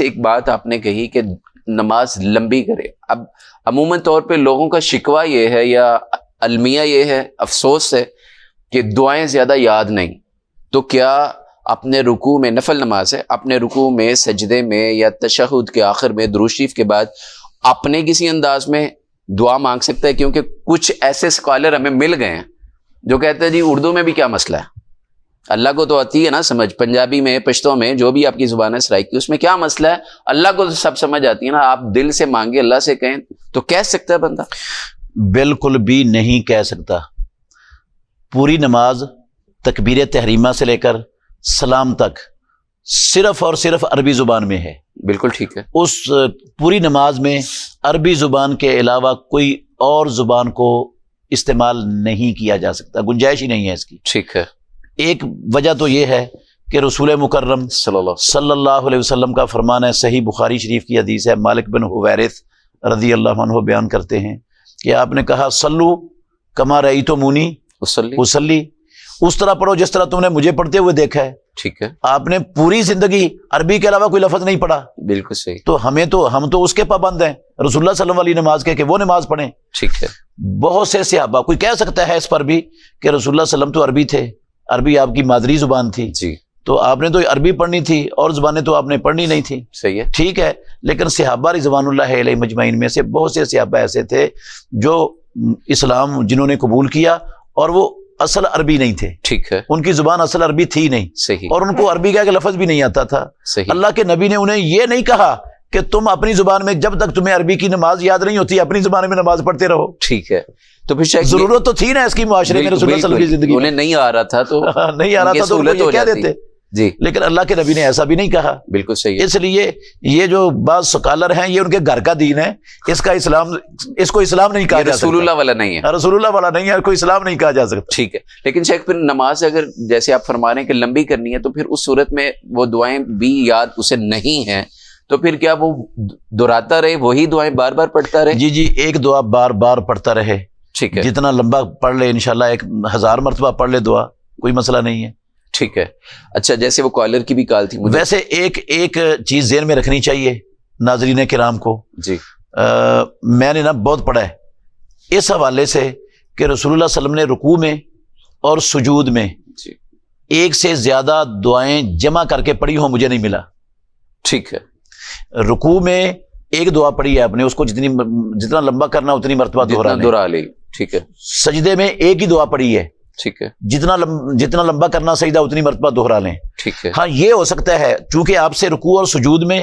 ایک بات آپ نے کہی کہ نماز لمبی کرے. اب عموماً طور پہ لوگوں کا شکوہ یہ ہے یا المیہ یہ ہے، افسوس ہے کہ دعائیں زیادہ یاد نہیں. تو کیا اپنے رکوع میں، نفل نماز ہے، اپنے رکوع میں، سجدے میں یا تشہد کے آخر میں درود شریف کے بعد اپنے کسی انداز میں دعا مانگ سکتا ہے؟ کیونکہ کچھ ایسے اسکالر ہمیں مل گئے ہیں جو کہتے ہیں جی اردو میں بھی کیا مسئلہ ہے، اللہ کو تو آتی ہے نا سمجھ، پنجابی میں، پشتوں میں، جو بھی آپ کی زبان ہے سرائکی، اس میں کیا مسئلہ ہے، اللہ کو تو سب سمجھ آتی ہے نا، آپ دل سے مانگے، اللہ سے کہیں تو کہہ سکتا ہے بندہ؟ بالکل بھی نہیں کہہ سکتا. پوری نماز تکبیر تحریمہ سے لے کر سلام تک صرف اور صرف عربی زبان میں ہے. بالکل ٹھیک ہے. اس پوری نماز میں عربی زبان کے علاوہ کوئی اور زبان کو استعمال نہیں کیا جا سکتا، گنجائش ہی نہیں ہے اس کی. ٹھیک ہے. ایک وجہ تو یہ ہے کہ رسول مکرم صلی اللہ علیہ وسلم کا فرمان ہے، صحیح بخاری شریف کی حدیث ہے، مالک بن حویرث رضی اللہ عنہ بیان کرتے ہیں کہ آپ نے کہا صلو کما رأیتمونی اصلی، اس طرح پڑھو جس طرح تم نے مجھے پڑھتے ہوئے دیکھا ہے. ٹھیک ہے. آپ نے پوری زندگی عربی کے علاوہ کوئی لفظ نہیں پڑھا. بالکل صحیح. تو ہم تو اس کے پابند ہیں، رسول اللہ صلی اللہ علیہ وسلم والی نماز کے، کہ وہ نماز پڑھیں. ٹھیک ہے. بہت سے صحابہ، کوئی کہہ سکتا ہے اس پر بھی کہ رسول اللہ صلی اللہ علیہ وسلم تو عربی تھے، عربی آپ کی مادری زبان تھی، جی، تو آپ نے تو عربی پڑھنی تھی، اور زبانیں تو آپ نے پڑھنی نہیں تھی. صحیح ہے. ٹھیک ہے. لیکن صحابہ رضوان اللہ علیہ مجمعین میں سے بہت سے صحابہ ایسے تھے جو اسلام جنہوں نے قبول کیا اور وہ اصل عربی نہیں تھے. ٹھیک ہے. ان کی زبان اصل عربی تھی نہیں. صحیح. اور ان کو عربی کا ایک لفظ بھی نہیں آتا تھا. صحیح. اللہ کے نبی نے انہیں یہ نہیں کہا کہ تم اپنی زبان میں، جب تک تمہیں عربی کی نماز یاد نہیں ہوتی اپنی زبان میں نماز پڑھتے رہو. ٹھیک ہے. تو پھر ضرورت تو تھی نا اس کی معاشرے میں، رسول اللہ صلی اللہ علیہ وسلم کی زندگی انہیں نہیں آ رہا تھا تو نہیں آ رہا تھا تو یہ کہہ دیتے. جی. لیکن اللہ کے نبی نے ایسا بھی نہیں کہا. بالکل صحیح. اس لیے یہ جو بعض سکالر ہیں، یہ ان کے گھر کا دین ہے، اس کو اسلام نہیں کہا جا سکتا. رسول اللہ والا نہیں ہے. رسول اللہ والا نہیں ہے، کوئی اسلام نہیں کہا جا سکتا. ٹھیک ہے. لیکن شیخ پھر نماز اگر جیسے آپ فرما رہے ہیں کہ لمبی کرنی ہے، تو پھر اس صورت میں وہ دعائیں بھی یاد اسے نہیں ہیں، تو پھر کیا وہ دہراتا رہے، وہی دعائیں بار بار پڑھتا رہے؟ جی، ایک دعا بار بار پڑھتا رہے. ٹھیک ہے. جتنا لمبا پڑھ لے، انشاءاللہ 1000 مرتبہ پڑھ لے دعا، کوئی مسئلہ نہیں ہے. ٹھیک ہے. اچھا، جیسے وہ کالر کی بھی کال تھی مجھے، ویسے ایک چیز ذہن میں رکھنی چاہیے ناظرین کرام کو. جی. میں نے بہت پڑھا ہے اس حوالے سے کہ رسول اللہ صلی اللہ علیہ وسلم نے رکوع میں اور سجود میں جی ایک سے زیادہ دعائیں جمع کر کے پڑھی ہوں، مجھے نہیں ملا. ٹھیک ہے. رکوع میں ایک دعا پڑھی ہے آپ نے، اس کو جتنا لمبا کرنا اتنی مرتبہ دہرا لے. ٹھیک ہے. سجدے میں ایک ہی دعا پڑھی ہے. ٹھیک ہے. جتنا لمبا کرنا سجدہ اتنی مرتبہ دہرا لیں. ٹھیک ہے. ہاں، یہ ہو سکتا ہے چونکہ آپ سے رکوع اور سجود میں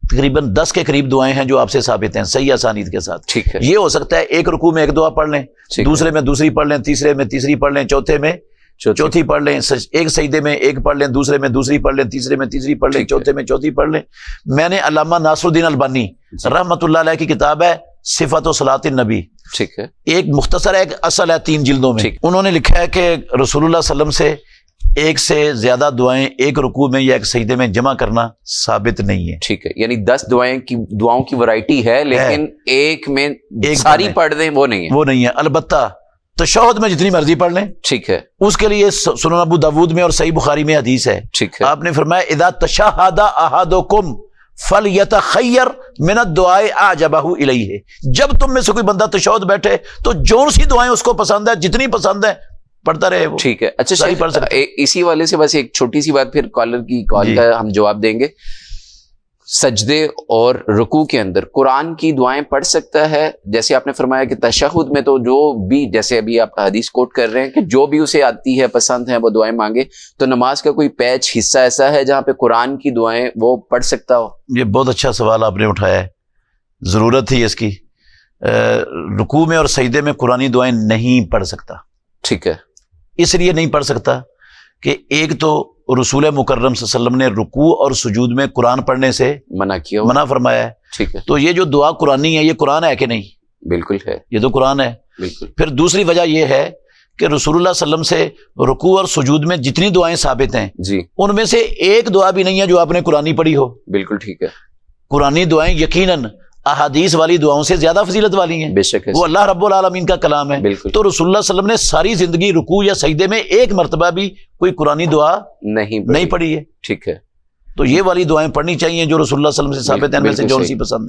تقریباً 10 کے قریب دعائیں ہیں جو آپ سے ثابت ہیں صحیح اسانید کے ساتھ. ٹھیک ہے. یہ ہو سکتا ہے ایک رکوع میں ایک دعا پڑھ لیں، دوسرے میں دوسری پڑھ لیں، تیسرے میں تیسری پڑھ لیں، چوتھے میں چوتھی پڑھ لیں، ایک سجدے میں ایک پڑھ لیں، دوسرے میں دوسری پڑھ لیں، تیسرے میں تیسری پڑھ لیں، چوتھے میں چوتھی پڑھ لیں. میں نے علامہ ناصر الدین البانی رحمۃ اللہ علیہ کی کتاب ہے صفت و صلاۃ النبی، ٹھیک ہے، ایک مختصر ایک اصل ہے 3 جلدوں میں، انہوں نے لکھا ہے کہ رسول اللہ صلی اللہ علیہ وسلم سے ایک سے زیادہ دعائیں ایک رکوع میں یا ایک سجدے میں جمع کرنا ثابت نہیں ہے. ٹھیک ہے. یعنی 10 دعاؤں کی ورائٹی ہے، لیکن ایک میں ساری پڑھ دیں وہ نہیں ہے. البتہ تشہد میں جتنی مرضی پڑھ لیں. ٹھیک ہے. اس کے لیے سنن ابو داود میں اور صحیح بخاری میں حدیث ہے. ٹھیک ہے. آپ نے فرمایا اذا تشہد احدکم فلیتخیر من الدعاء اعجبہ الیہ، جب تم میں سے کوئی بندہ تشہد بیٹھے تو جون سی دعائیں اس کو پسند ہے، جتنی پسند ہے پڑھتا رہے وہ. ٹھیک ہے. اچھا، اسی والے سے بس ایک چھوٹی سی بات، پھر کالر کی کال کا ہم جواب دیں گے. سجدے اور رکوع کے اندر قرآن کی دعائیں پڑھ سکتا ہے؟ جیسے آپ نے فرمایا کہ تشہد میں تو جو بھی، جیسے ابھی آپ حدیث کوٹ کر رہے ہیں کہ جو بھی اسے آتی ہے، پسند ہے، وہ دعائیں مانگے، تو نماز کا کوئی پیچ حصہ ایسا ہے جہاں پہ قرآن کی دعائیں وہ پڑھ سکتا ہو؟ یہ بہت اچھا سوال آپ نے اٹھایا ہے، ضرورت تھی اس کی. رکوع میں اور سجدے میں قرآنی دعائیں نہیں پڑھ سکتا. ٹھیک ہے. اس لیے نہیں پڑھ سکتا کہ ایک تو رسول مکرم صلی اللہ علیہ وسلم نے رکوع اور سجود میں قرآن پڑھنے سے منع فرمایا ہے. ٹھیک ہے. تو یہ جو دعا قرآنی ہے، یہ قرآن ہے کہ نہیں؟ بالکل ہے. یہ تو قرآن ہے. بالکل. پھر دوسری وجہ یہ ہے کہ رسول اللہ صلی اللہ علیہ وسلم سے رکوع اور سجود میں جتنی دعائیں ثابت ہیں جی، ان میں سے ایک دعا بھی نہیں ہے جو آپ نے قرآنی پڑھی ہو. بالکل ٹھیک ہے. قرآنی دعائیں یقیناً احادیث والی دعاؤں سے زیادہ فضیلت والی ہیں. بے شک. وہ اللہ رب العالمین کا کلام ہے. بالکل. تو رسول اللہ صلی اللہ علیہ وسلم نے ساری زندگی رکوع یا سجدے میں ایک مرتبہ بھی کوئی قرآنی دعا نہیں پڑھی ہے. ٹھیک ہے. تو یہ والی دعائیں پڑھنی چاہیے جو رسول اللہ صلی اللہ علیہ وسلم سے ثابت ہیں، ان میں سے بالکل جون صحیح۔ سی پسند ہے؟